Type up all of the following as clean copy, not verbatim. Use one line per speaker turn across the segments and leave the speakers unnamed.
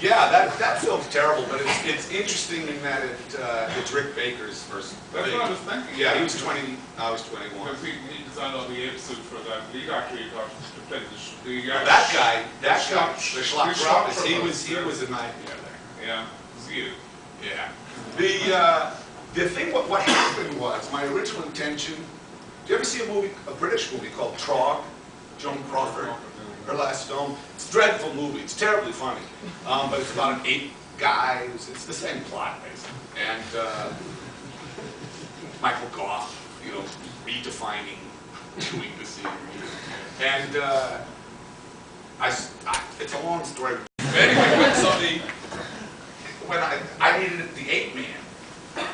Yeah, that film's terrible, but it's interesting in that it's Rick Baker's first
That's
thing.
what I was thinking.
Yeah, he was 20, I was 21.
Because he designed all the ape suit for that lead actor you got to play the
That guy, the Schlock
Schlock,
he was a nightmare there.
Yeah, it was you.
Yeah. The thing, what happened was, my original intention, do you ever see a British movie called Trog? Joan Crawford, her last film. It's a dreadful movie, it's terribly funny. But it's about an ape guy, it's the same plot, basically. And Michael Goff, you know, redefining doing the scene. And it's a long story. Anyway, so when I needed the ape man,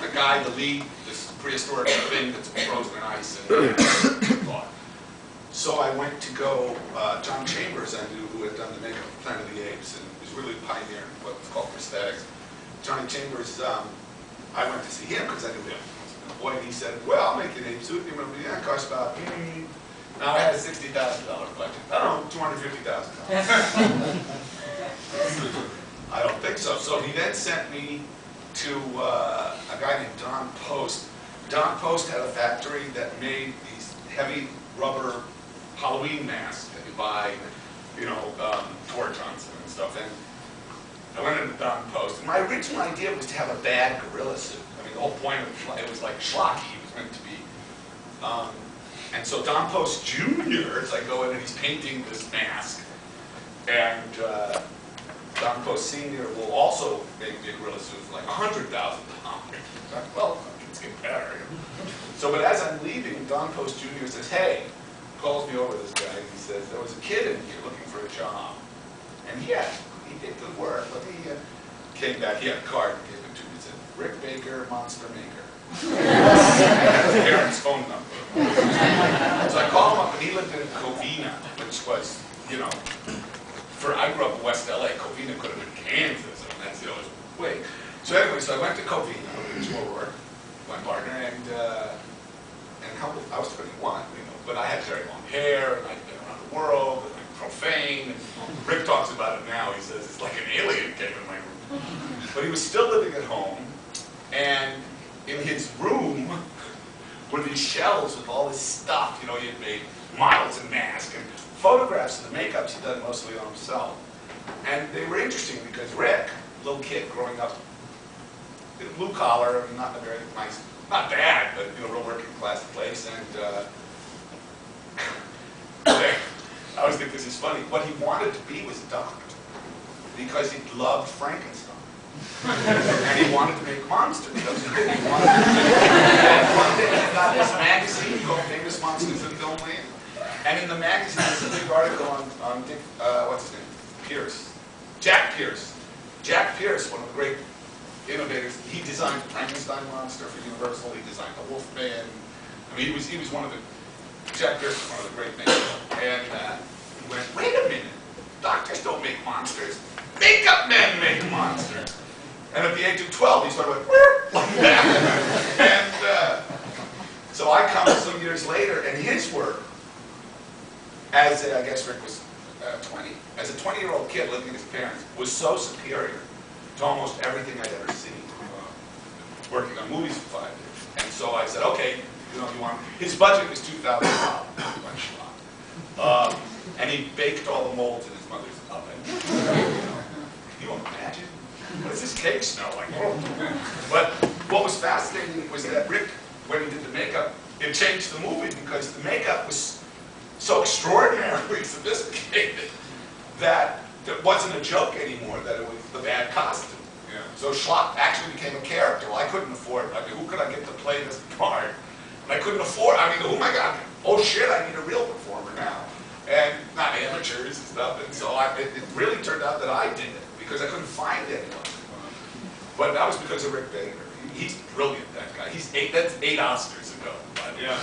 the guy, the lead, this prehistoric thing that's frozen in ice and thought. So I went to go, John Chambers I knew, who had done the makeup for Planet of the Apes and was really a pioneer in what was called prosthetics. Johnny Chambers, I went to see him because I knew him. Boy, and he said, well, I'll make you an ape suit. You remember, yeah, it costs about, now I had a $60,000 budget. I don't know, $250,000. I don't think so. So he then sent me to a guy named Don Post. Don Post had a factory that made these heavy rubber Halloween masks that you buy, you know, tour tons and stuff. And I went into Don Post. And my original idea was to have a bad gorilla suit. I mean, the whole point of it was like Schlock, he was meant to be. And so Don Post Jr., as I go in and he's painting this mask. And Don Post Sr. will also make me a gorilla suit for like $100,000. Well, it's getting better. So, but as I'm leaving, Don Post Jr. says, hey, calls me over, this guy, and he says, there was a kid in here looking for a job. And he did good work. Let me, came back, he had a card, gave it to me, he said, Rick Baker, Monster Maker. His parents' phone number. So I called him up, and he lived in Covina, which was, you know, I grew up in West LA. Covina could have been Kansas, and that's the other way. So anyway, so I went to Covina, which will work, my partner, and I was 21, you know, but I had very long hair, and I'd been around the world, and I'm profane, and Rick talks about it now. He says it's like an alien came in my room. But he was still living at home, and in his room were these shelves with all this stuff. You know, he had made models and masks and photographs of the makeups he'd done mostly on himself. And they were interesting because Rick, little kid growing up, blue collar, not a very nice, not bad, but you know, real working class place. And I always think this is funny. What he wanted to be was a doctor because he loved Frankenstein. And he wanted to make monsters. That was the thing he wanted to do. And one day he got this magazine called Famous Monsters in Film Land. And in the magazine, there's a big article on Dick, what's his name? Pierce. Jack Pierce. Jack Pierce, one of the great innovators. He designed the Frankenstein monster for Universal. He designed the Wolfman. I mean, he was one of the, Jack Pierce was one of the great makers. And he went, wait a minute. Doctors don't make monsters. Makeup men make monsters. And at the age of 12, he sort of went, like that. And so I come some years later, and his work, as I guess Rick was 20, as a 20-year-old kid living with his parents, was so superior to almost everything I'd ever seen, working on movies for 5 years. And so I said, okay, you know, you want, his budget was $2,000, and he baked all the molds in his mother's oven. You know, can you imagine? What does this cake smell like? But what was fascinating was that Rick, when he did the makeup, it changed the movie because the makeup was so extraordinarily sophisticated that it wasn't a joke anymore, that it was the bad costume. Yeah. So Schlock actually became a character. Well, I couldn't afford, I mean, who could I get to play this part? And I couldn't afford, I mean, oh my God, oh shit, I need a real performer now. And not amateurs and stuff, and so it really turned out that I did it, because I couldn't find anyone. But that was because of Rick Baker. He's brilliant, that guy. That's 8 Oscars ago, by the way. Yeah.